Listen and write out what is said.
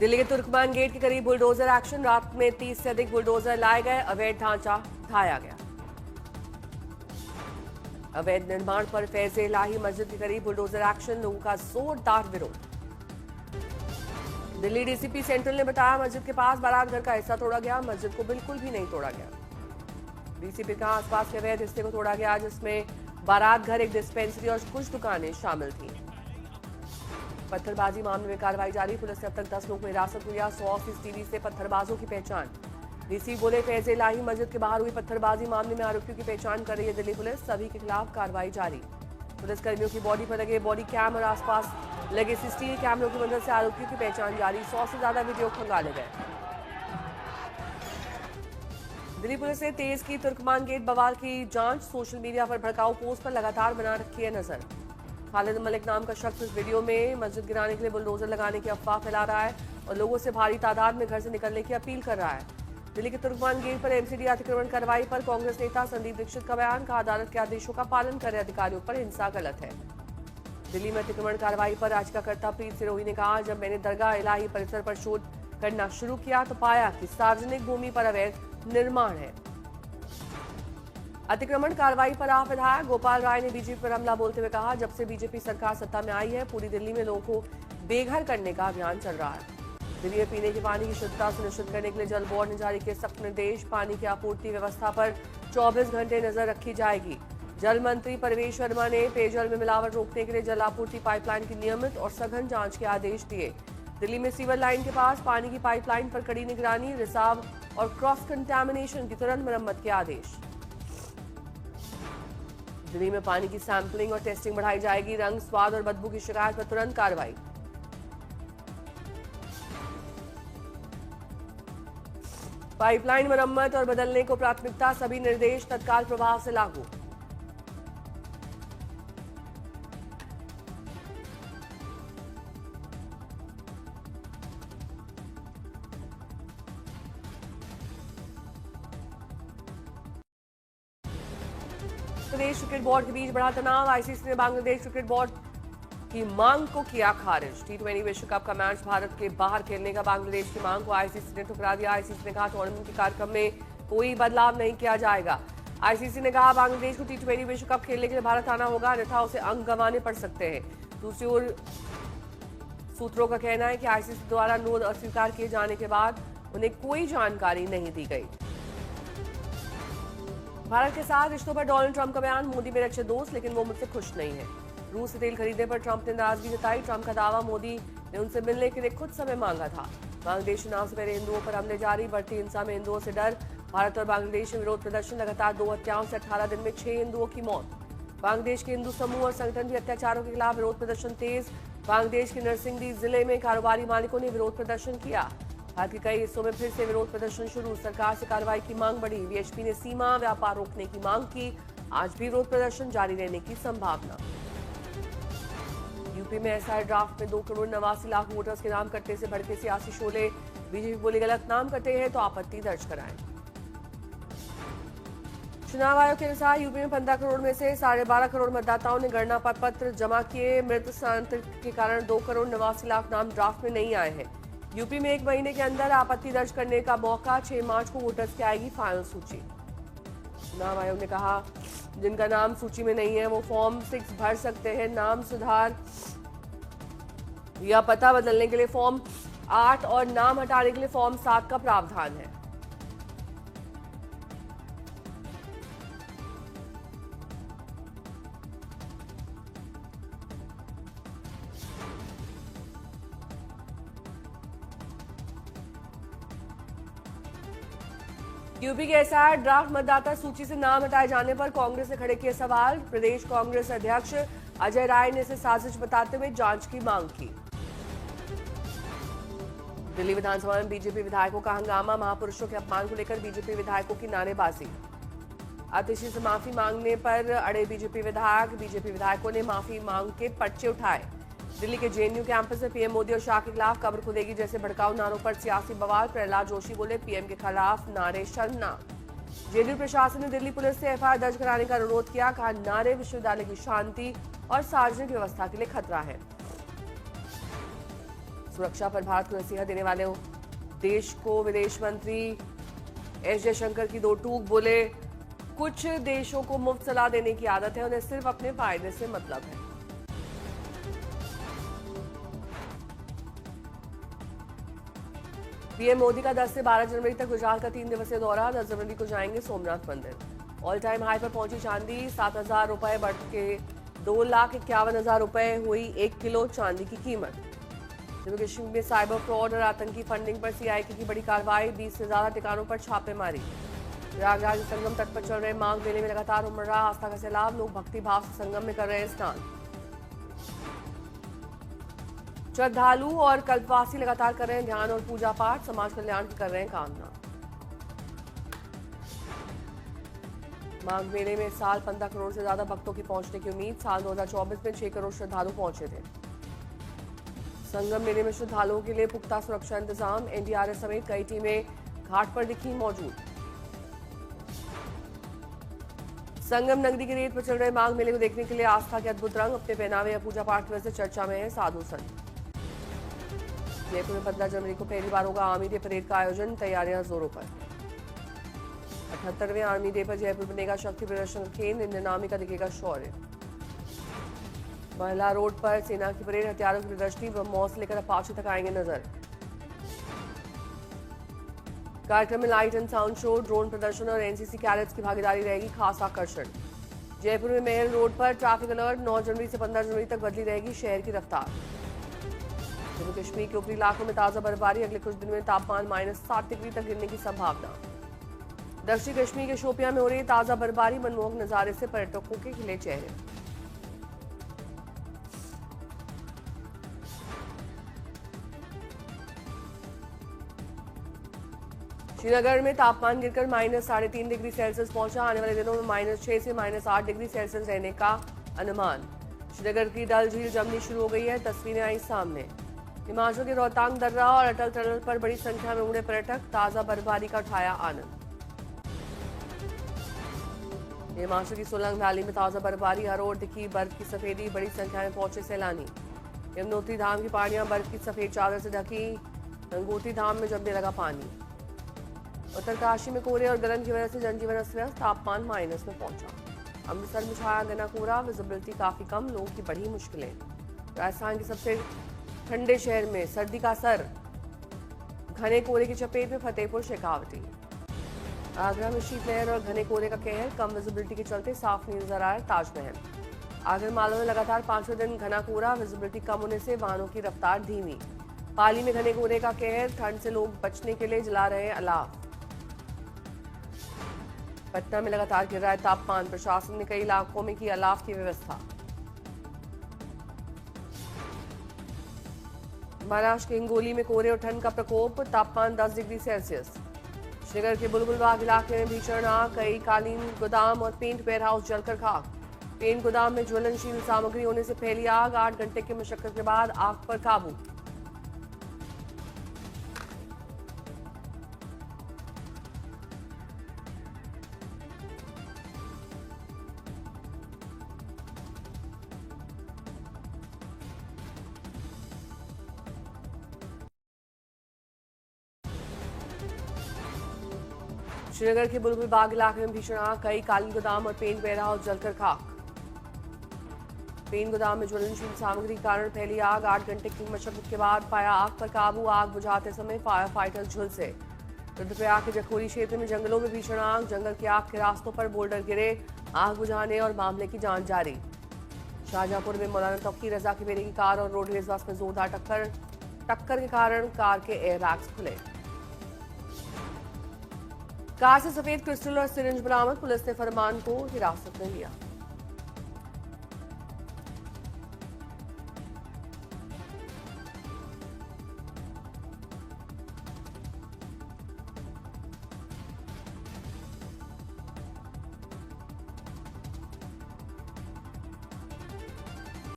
दिल्ली के तुर्कमान गेट के करीब बुलडोजर एक्शन। रात में 30 से अधिक बुलडोजर लाए गए। अवैध ढांचा ढाया गया। अवैध निर्माण पर फैज इलाही मस्जिद के करीब बुलडोजर एक्शन। लोगों का जोरदार विरोध। दिल्ली डीसीपी सेंट्रल ने बताया, मस्जिद के पास बारात घर का हिस्सा तोड़ा गया। मस्जिद को बिल्कुल भी नहीं तोड़ा गया। डीसीपी का आसपास के अवैध हिस्से को तोड़ा गया, जिसमें बारात घर, एक डिस्पेंसरी और कुछ दुकानें शामिल थी। पत्थरबाजी मामले में कार्रवाई जारी। पुलिस ने अब तक 10 लोगों को हिरासत में लिया। 100 सीसीटीवी से पत्थरबाजों की पहचान। डीसी बोले, फैज इलाही मस्जिद के बाहर हुई पत्थरबाजी मामले में आरोपियों की पहचान कर रही है दिल्ली पुलिस। सभी के खिलाफ कार्रवाई जारी। पुलिस कर्मियों की बॉडी पर लगे बॉडी कैम और आसपास लगे सीसीटीवी कैमरों की मदद से आरोपियों की पहचान जारी। 100 से ज्यादा वीडियो खंगाले गए। दिल्ली पुलिस ने तेज की तुर्कमान गेट बवाल की जांच। सोशल मीडिया पर भड़काऊ पोस्ट पर लगातार बना रखी है नजर। खालिद मलिक नाम का शख्स इस वीडियो में मस्जिद गिराने के लिए बुलडोजर लगाने की अफवाह फैला रहा है और लोगों से भारी तादाद में घर से निकलने की अपील कर रहा है। दिल्ली के तुर्कमान गेट पर एमसीडी अतिक्रमण कार्रवाई पर कांग्रेस नेता संदीप दीक्षित का बयान। कहा, अदालत के आदेशों का पालन कर रहे अधिकारियों पर हिंसा गलत है। दिल्ली में अतिक्रमण कार्रवाई पर याचिकाकर्ता प्रीत सिरोही ने कहा, जब मैंने दरगाह इलाही परिसर पर शोध करना शुरू किया तो पाया कि सार्वजनिक भूमि पर अवैध निर्माण है। अतिक्रमण कार्रवाई पर आप विधायक गोपाल राय ने बीजेपी पर हमला बोलते हुए कहा, जब से बीजेपी सरकार सत्ता में आई है, पूरी दिल्ली में लोगों को बेघर करने का अभियान चल रहा है। दिल्ली में पीने के पानी की शुद्धता सुनिश्चित करने के लिए जल बोर्ड ने जारी किए सख्त निर्देश। पानी की आपूर्ति व्यवस्था पर 24 घंटे नजर रखी जाएगी। जल मंत्री परवेश वर्मा ने पेयजल में मिलावट रोकने के लिए जल आपूर्ति पाइपलाइन की नियमित और सघन जांच के आदेश दिए। दिल्ली में सीवर लाइन के पास पानी की पाइपलाइन पर कड़ी निगरानी। रिसाव और क्रॉस कंटैमिनेशन की तुरंत मरम्मत के आदेश। दिल्ली में पानी की सैंपलिंग और टेस्टिंग बढ़ाई जाएगी। रंग, स्वाद और बदबू की शिकायत पर तुरंत कार्रवाई। पाइपलाइन मरम्मत और बदलने को प्राथमिकता। सभी निर्देश तत्काल प्रभाव से लागू। प्रदेश क्रिकेट बोर्ड के बीच बढ़ा तनाव। आईसीसी ने बांग्लादेश क्रिकेट बोर्ड की मांग को किया खारिज। टी20 विश्व कप का मैच भारत के बाहर खेलने का बांग्लादेश की मांग को आईसीसी ने ठुकरा दिया। आईसीसी ने कहा, टूर्नामेंट के कार्यक्रम में कोई बदलाव नहीं किया जाएगा। आईसीसी ने कहा, बांग्लादेश को टी20 विश्व कप खेलने के लिए भारत आना होगा, अन्यथा उसे अंक गंवाने पड़ सकते हैं। दूसरी ओर सूत्रों का कहना है कि आईसीसी द्वारा अनुरोध अस्वीकार किए जाने के बाद उन्हें कोई जानकारी नहीं दी गई। भारत के साथ रिश्तों पर डोनाल्ड ट्रंप का बयान। मोदी मेरे अच्छे दोस्त, लेकिन वो मुझसे खुश नहीं है। रूस से तेल खरीदने पर ट्रंप ने नाराजगी जताई। ट्रंप का दावा, मोदी ने उनसे मिलने के लिए खुद समय मांगा था। बांग्लादेश चुनाव से पहले हिंदुओं पर हमले जारी। बढ़ती हिंसा में हिंदुओं से डर। भारत और बांग्लादेश में विरोध प्रदर्शन। लगातार 2 हत्याओं से 18 दिन में 6 हिंदुओं की मौत। बांग्लादेश के हिंदू समूह और संगठन भी अत्याचारों के खिलाफ विरोध प्रदर्शन तेज। बांग्लादेश के नरसिंगडी जिले में कारोबारी मालिकों ने विरोध प्रदर्शन किया। भारत के कई हिस्सों में फिर से विरोध प्रदर्शन शुरू। सरकार से कार्रवाई की मांग बढ़ी। वीएचपी ने सीमा व्यापार रोकने की मांग की। आज भी विरोध प्रदर्शन जारी रहने की संभावना। यूपी में एसआई ड्राफ्ट में 2 करोड़ 89 लाख वोटर्स के नाम कटने से भड़के सियासी शोले। बीजेपी बोली, गलत नाम कटे हैं तो आपत्ति दर्ज कराएं। चुनाव आयोग के अनुसार यूपी में 15 करोड़ में से 12.5 करोड़ मतदाताओं ने गणना पत्र जमा किए। मृत स्थानांतरण के कारण 2 करोड़ 89 लाख नाम ड्राफ्ट में नहीं आए हैं। यूपी में 1 महीने के अंदर आपत्ति दर्ज करने का मौका। 6 मार्च को वोटर्स की आएगी फाइनल सूची। चुनाव आयोग ने कहा, जिनका नाम सूची में नहीं है वो फॉर्म 6 भर सकते हैं। नाम सुधार या पता बदलने के लिए फॉर्म 8 और नाम हटाने के लिए फॉर्म 7 का प्रावधान है। यूपी के एसआई ड्राफ्ट मतदाता सूची से नाम हटाए जाने पर कांग्रेस ने खड़े किए सवाल। प्रदेश कांग्रेस अध्यक्ष अजय राय ने इसे साजिश बताते हुए जांच की मांग की। दिल्ली विधानसभा में बीजेपी विधायकों का हंगामा। महापुरुषों के अपमान को लेकर बीजेपी विधायकों की नारेबाजी। आतिशी से माफी मांगने पर अड़े बीजेपी विधायकों ने माफी मांग के पर्चे उठाए। दिल्ली के जेएनयू कैंपस में पीएम मोदी और शाह के खिलाफ कब्र खुदेगी जैसे भड़काऊ नारों पर सियासी बवाल। प्रहलाद जोशी बोले, पीएम के खिलाफ नारे शर्मनाक। जेएनयू प्रशासन ने दिल्ली पुलिस से एफआईआर दर्ज कराने का अनुरोध किया। कहा, नारे विश्वविद्यालय की शांति और सार्वजनिक व्यवस्था के लिए खतरा है। सुरक्षा पर भारत को नसीहत देने वाले देश को विदेश मंत्री एस जयशंकर की दो टूक। बोले, कुछ देशों को मुफ्त सलाह देने की आदत है, उन्हें सिर्फ अपने फायदे से मतलब है। पीएम मोदी का 10 से 12 जनवरी तक गुजरात का 3 दिवसीय दौरा। 10 जनवरी को जाएंगे सोमनाथ मंदिर। ऑल टाइम हाई पर पहुंची चांदी, 7,000 रुपए बढ़ के 2,51,000 रुपए हुई 1 किलो चांदी की कीमत। जम्मू कश्मीर में साइबर फ्रॉड और आतंकी फंडिंग पर सीआईए की बड़ी कार्रवाई। 20 से ज्यादा ठिकानों पर छापेमारी। प्रयागराज संगम तट पर चल रहे माघ मेले में लगातार उमड़ रहा आस्था का सैलाब। लोग भक्ति भाव से संगम में कर रहे हैं स्नान। श्रद्धालु और कल्पवासी लगातार कर रहे हैं ध्यान और पूजा पाठ। समाज कल्याण की कर रहे हैं कामना। माघ मेले में इस साल 15 करोड़ से ज्यादा भक्तों की पहुंचने की उम्मीद। साल 2024 में 6 करोड़ श्रद्धालु पहुंचे थे। संगम मेले में श्रद्धालुओं के लिए पुख्ता सुरक्षा इंतजाम। एनडीआरएफ समेत कई टीमें घाट पर दिखी मौजूद। संगम नगरी के रेत पर चल रहे माघ मेले को देखने के लिए आस्था के अद्भुत रंग। अपने पहनावे या पूजा पाठ की वजह से चर्चा में है साधु संत। जयपुर में 15 जनवरी को पहली बार होगा आर्मी डे परेड का आयोजन। तैयारियां जोरों पर। 78वें आर्मी डे पर जयपुर बनेगा शक्ति प्रदर्शन का केंद्र। इंडियन आर्मी का दिखेगा शौर्य। महिला रोड पर सेना की परेड, हथियारों की प्रदर्शनी व मॉस लेकर अपाचे तक आएंगे नजर। कार्यक्रम में light and sound show, drone प्रदर्शन और एनसीसी कैडेट्स की भागीदारी रहेगी खास आकर्षण। जयपुर में मेहर रोड पर ट्रैफिक अलर्ट। 9 जनवरी से 15 जनवरी तक बदली रहेगी शहर की रफ्तार। जम्मू कश्मीर के ऊपरी इलाकों में ताजा बर्फबारी। अगले कुछ दिनों में तापमान -7 डिग्री तक गिरने की संभावना। दक्षिण कश्मीर के शोपियां में हो रही ताजा बर्फबारी। मनमोहक नजारे से पर्यटकों के खिले चेहरे। श्रीनगर में तापमान गिरकर -3.5 डिग्री सेल्सियस पहुंचा। आने वाले दिनों में -6 से -8 डिग्री सेल्सियस रहने का अनुमान। श्रीनगर की डल झील जमनी शुरू हो गई है। तस्वीरें आई सामने। हिमाचल के रोहतांग दर्रा और अटल टनल पर बड़ी संख्या में उमड़े पर्यटक। ताजा बर्फबारी का उठाया आनंद। हिमाचल की सोलंग वैली में ताजा बर्फबारी। हर ओर दिखी बर्फ की सफेदी। बड़ी संख्या में पहुंचे सैलानी। यमुनोत्री धाम की पहाड़ियां बर्फ की सफेद चादर से ढकी। गंगोत्री धाम में जमने लगा पानी। उत्तरकाशी में कोहरे और गलन की वजह से जनजीवन अस्त व्यस्त। तापमान माइनस में पहुंचा। अमृतसर में छाया घना कोहरा। विजिबिलिटी काफी कम। लोगों की बढ़ी मुश्किलें। राजस्थान के सबसे ठंडे शहर में सर्दी का असर। घने कोहरे की चपेट में फतेहपुर शेखावटी। आगरा में शीतलहर और घने कोहरे का कहर। कम विजिबिलिटी के चलते साफ नहीं नजर आया ताजमहल। आगर मालवा में लगातार 5वें दिन घना कोहरा। विजिबिलिटी कम होने से वाहनों की रफ्तार धीमी। पाली में घने कोहरे का कहर। ठंड से लोग बचने के लिए जला रहे अलाव। पटना में लगातार गिर रहा है तापमान। प्रशासन ने कई इलाकों में की अलाव की व्यवस्था। महाराष्ट्र के हिंगोली में कोहरे और ठंड का प्रकोप। तापमान 10 डिग्री सेल्सियस। श्रीनगर के बुलबुल बाग इलाके में भीषण आग। कई कालीन गोदाम और पेंट वेयरहाउस जलकर खाक। पेंट गोदाम में ज्वलनशील सामग्री होने से फैली आग। 8 घंटे की मशक्कत के बाद आग पर काबू। श्रीनगर के बुलबुल बाग इलाके में भीषण आग। कई कालीन गोदाम और पेंट वेयरहाउस जलकर खाक। पेंट गोदाम में ज्वलनशील सामग्री के कारण फैली आग। 8 घंटे की मशक्कत के बाद पाया आग पर काबू। आग बुझाते समय फायर फाइटर झुलसे। रुद्रप्रयाग के जखोरी क्षेत्र में जंगलों में भीषण आग। जंगल की आग के रास्तों पर बोल्डर गिरे। आग बुझाने और मामले की जांच जारी। शाहजहांपुर में मौलाना तौकी रजा की बेटे की कार और रोडवेज बस में जोरदार टक्कर के कारण कार के एयरबैग्स खुले। कार से सफेद क्रिस्टल और सिरिंज बरामद। पुलिस ने फरमान को हिरासत में लिया।